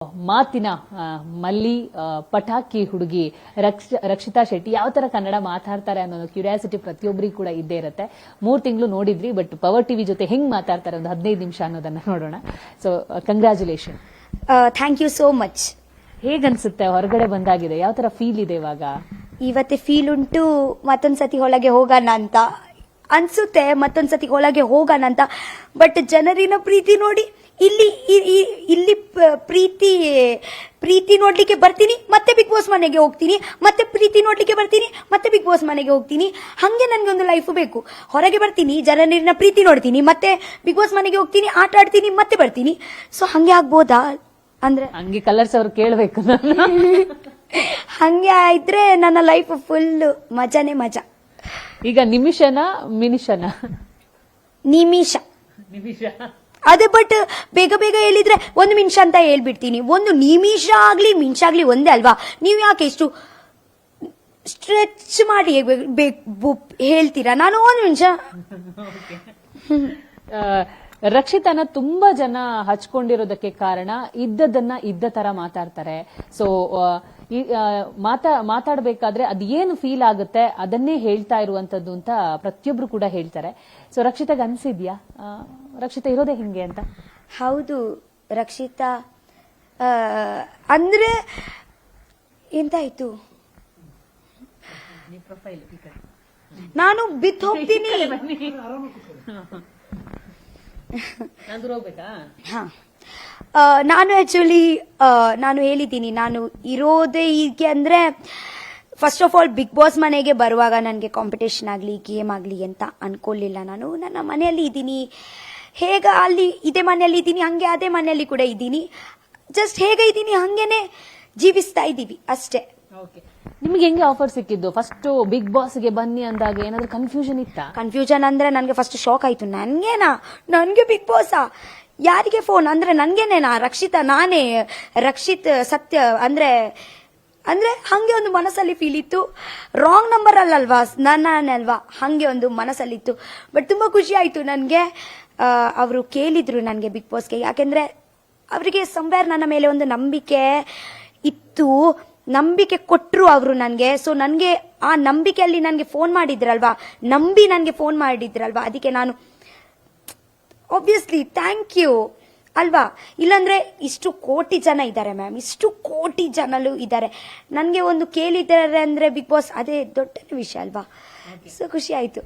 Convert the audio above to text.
ಮಾತಿನ ಮಲ್ಲಿ ಪಟಾಕಿ ಹುಡುಗಿ ರಕ್ಷಿತಾ ಶೆಟ್ಟಿ ಯಾವ ತರ ಕನ್ನಡ ಮಾತಾಡ್ತಾರೆ ಅನ್ನೋ ಕ್ಯೂರಿಯಾಸಿಟಿ ಪ್ರತಿಯೊಬ್ಬರಿಗೂ ಕೂಡ ಇದ್ದೇ ಇರುತ್ತೆ. 3 ತಿಂಗಳು ನೋಡಿದ್ರಿ, ಬಟ್ ಪವರ್ ಟಿವಿ ಜೊತೆ ಹೆಂಗ್ ಮಾತಾಡ್ತಾರೆ ಒಂದು 15 ನಿಮಿಷ ಅನ್ನೋದನ್ನ ನೋಡೋಣ. So congratulation. Thank you so much. ಹೇಗನ್ಸುತ್ತೆ ಹೊರಗಡೆ ಬಂದಾಗಿದೆ? ಯಾವ ತರ ಫೀಲ್ ಇದೆ ಇವಾಗ? ಇವತ್ತೇ ಫೀಲ್ ಉಂಟು, ಮತ್ತೊಂದ್ಸತಿ ಒಳಗೆ ಹೋಗೋಣ ಅಂತ ಅನ್ಸುತ್ತೆ, ಮತ್ತೊಂದ್ಸತಿ ಒಳಗೆ ಹೋಗೋಣ ಅಂತ. ಬಟ್ ಜನರಿನ ಪ್ರೀತಿ ನೋಡಿ, ಇಲ್ಲಿ ಪ್ರೀತಿ ನೋಡ್ಲಿಕ್ಕೆ ಬರ್ತೀನಿ, ಮತ್ತೆ ಬಿಗ್ ಬಾಸ್ ಮನೆಗೆ ಹೋಗ್ತೀನಿ, ಮತ್ತೆ ಪ್ರೀತಿ ನೋಡ್ಲಿಕ್ಕೆ ಬರ್ತೀನಿ, ಮತ್ತೆ ಬಿಗ್ ಬಾಸ್ ಮನೆಗೆ ಹೋಗ್ತೀನಿ. ಹಂಗೆ ನನ್ಗೆ ಒಂದು ಲೈಫ್ ಬೇಕು. ಹೊರಗೆ ಬರ್ತೀನಿ, ಜನರಿನ ಪ್ರೀತಿ ನೋಡ್ತೀನಿ, ಮತ್ತೆ ಬಿಗ್ ಬಾಸ್ ಮನೆಗೆ ಹೋಗ್ತೀನಿ, ಆಟ ಆಡ್ತೀನಿ, ಮತ್ತೆ ಬರ್ತೀನಿ. ಸೊ ಹಂಗೆ ಆಗ್ಬೋದಾ ಅಂದ್ರೆ ಹಂಗೆ ಕಲರ್ಸ್ ಅವ್ರು ಕೇಳ್ಬೇಕು. ಹಂಗೆ ಆಯ್ದ್ರೆ ನನ್ನ ಲೈಫ್ ಫುಲ್ ಮಜಾನೇ ಮಜಾ. ಈಗ ನಿಮಿಷನ ಮಿನಿಷನ? ನಿಮಿಷ. ಅದೇ, ಬಟ್ ಬೇಗ ಬೇಗ ಹೇಳಿದ್ರೆ 1 ನಿಮಿಷ ಅಂತ ಹೇಳ್ಬಿಡ್ತೀನಿ. 1 ನಿಮಿಷ ಆಗ್ಲಿ ಮಿಂಚ ಆಗ್ಲಿ ಒಂದೇ ಅಲ್ವಾ? ನೀವು ಯಾಕೆ ಎಷ್ಟು ಸ್ಟ್ರೆಚ್ ಮಾಡಿ ಹೇಳ್ತೀರಾ? ನಾನು 1 ನಿಮಿಷ. ರಕ್ಷಿತಾನ ತುಂಬಾ ಜನ ಹಚ್ಕೊಂಡಿರೋದಕ್ಕೆ ಕಾರಣ ಇದ್ದದನ್ನ ಇದ್ದ ತರ ಮಾತಾಡ್ತಾರೆ. ಸೊ ಮಾತಾಡ್ಬೇಕಾದ್ರೆ ಅದೇನು ಫೀಲ್ ಆಗುತ್ತೆ ಅದನ್ನೇ ಹೇಳ್ತಾ ಇರುವಂತದ್ದು ಅಂತ ಪ್ರತಿಯೊಬ್ರು ಕೂಡ ಹೇಳ್ತಾರೆ. ಸೊ ರಕ್ಷಿತಾಗ ಅನ್ಸಿದ್ಯಾ ರಕ್ಷಿತಾ ಇರೋದೇ ಹಿಂಗೆ ಅಂತ? ಹೌದು, ರಕ್ಷಿತಾ ಅಂದ್ರೆ ಎಂತಾಯ್ತು, ನಾನು ಬಿದ್ದು ಹೋಗ್ತೀನಿ. ನಾನು ಆಕ್ಚುಲಿ ನಾನು ಹೇಳಿದ್ದೀನಿ, ನಾನು ಇರೋದೇ ಹೀಗೆ ಅಂದ್ರೆ first of all Bigg Boss ಮನೆಗೆ ಬರುವಾಗ ನನಗೆ ಕಾಂಪಿಟೇಷನ್ ಆಗಲಿ ಗೇಮ್ ಆಗಲಿ ಅಂತ ಅನ್ಕೊಳ್ಳಿಲ್ಲ. ನಾನು ನನ್ನ ಮನೆಯಲ್ಲಿ ಇದ್ದೀನಿ, ಹೇಗ ಅಲ್ಲಿ ಇದೇ ಮನೆಯಲ್ಲಿ ಇದ್ದೀನಿ, ಹಂಗೆ ಅದೇ ಮನೆಯಲ್ಲಿ ಕೂಡ ಇದ್ದೀನಿ. ಜಸ್ಟ್ ಹೇಗೆ ಇದ್ದೀನಿ ಹಂಗೇನೆ ಜೀವಿಸ್ತಾ ಇದ್ದೀವಿ ಅಷ್ಟೇ. ನಿಮ್ಗೆ ಹೆಂಗೆ ಆಫರ್ ಸಿಕ್ಕಿದ್ದು? ಫಸ್ಟ್ ಬಿಗ್ ಬಾಸ್ಗೆ ಬನ್ನಿ ಅಂದಾಗ ಏನಾದ್ರು ಕನ್ಫ್ಯೂಷನ್ ಇತ್ತಾ? ಕನ್ಫ್ಯೂಷನ್ ಅಂದ್ರೆ ನನಗೆ ಫಸ್ಟ್ ಶಾಕ್ ಆಯ್ತು. ನನ್ಗೆ ಬಿಗ್ ಬಾಸಾ? ಯಾರಿಗೆ ಫೋನ್ ಅಂದ್ರೆ ನನ್ಗೇನೇನಾ? ರಕ್ಷಿತಾ ನಾನೇ, ರಕ್ಷಿತ್ ಸತ್ಯ ಅಂದ್ರೆ ಹಂಗೆ ಒಂದು ಮನಸ್ಸಲ್ಲಿ ಫೀಲ್ ಇತ್ತು. ರಾಂಗ್ ನಂಬರ್ ಅಲ್ಲಲ್ವಾ, ನಾನೇ ಅಲ್ವಾ, ಹಂಗೆ ಒಂದು ಮನಸ್ಸಲ್ಲಿತ್ತು. ಬಟ್ ತುಂಬಾ ಖುಷಿ ಆಯ್ತು ನನ್ಗೆ. ಅವರು ಕೇಳಿದ್ರು ನನ್ಗೆ ಬಿಗ್ ಬಾಸ್ಗೆ, ಯಾಕೆಂದ್ರೆ ಅವರಿಗೆ ಸಂವೇರ್ ನನ್ನ ಮೇಲೆ ಒಂದು ನಂಬಿಕೆ ಇತ್ತು, ನಂಬಿಕೆ ಕೊಟ್ರು ಅವರು ನನ್ಗೆ. ಸೊ ನನ್ಗೆ ಆ ನಂಬಿಕೆಯಲ್ಲಿ ನನ್ಗೆ ಫೋನ್ ಮಾಡಿದ್ರಲ್ವಾ, ನಂಬಿ ನನ್ಗೆ ಫೋನ್ ಮಾಡಿದ್ರಲ್ವಾ, ಅದಕ್ಕೆ ನಾನು ಆಬ್ವಿಯಸ್ಲಿ ಥ್ಯಾಂಕ್ ಯು ಅಲ್ವಾ. ಇಲ್ಲಾಂದ್ರೆ ಇಷ್ಟು ಕೋಟಿ ಜನ ಇದ್ದಾರೆ ಮ್ಯಾಮ್, ಇಷ್ಟು ಕೋಟಿ ಜನರು ಇದ್ದಾರೆ, ನನ್ಗೆ ಒಂದು ಕೇಳಿದ್ದಾರೆ ಅಂದ್ರೆ ಬಿಗ್ ಬಾಸ್ ಅದೇ ದೊಡ್ಡ ವಿಷಯ ಅಲ್ವಾ. ಸೊ ಖುಷಿ ಆಯ್ತು.